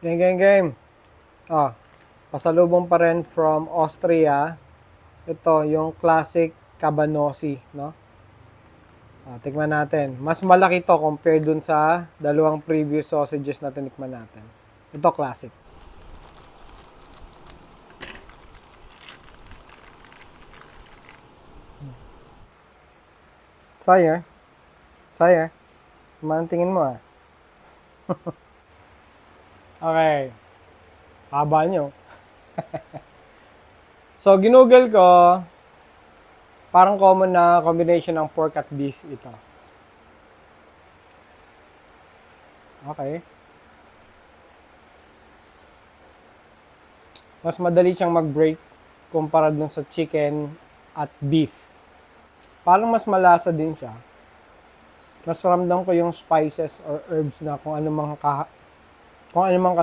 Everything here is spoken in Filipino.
Game, game, game. Ah, pasalubong pa rin from Austria. Ito, yung classic cabanossi, no? Tikman natin. Mas malaki to compared dun sa dalawang previous sausages na tinikman natin. Ito, classic. Sire. Sire. Sumaan tingin mo ah. Okay. Haba nyo. So, ginugol ko, parang common na combination ng pork at beef ito. Okay. Mas madali siyang mag-break kumpara dun sa chicken at beef. Parang mas malasa din siya. Mas ramdam ko yung spices or herbs na kung ano mang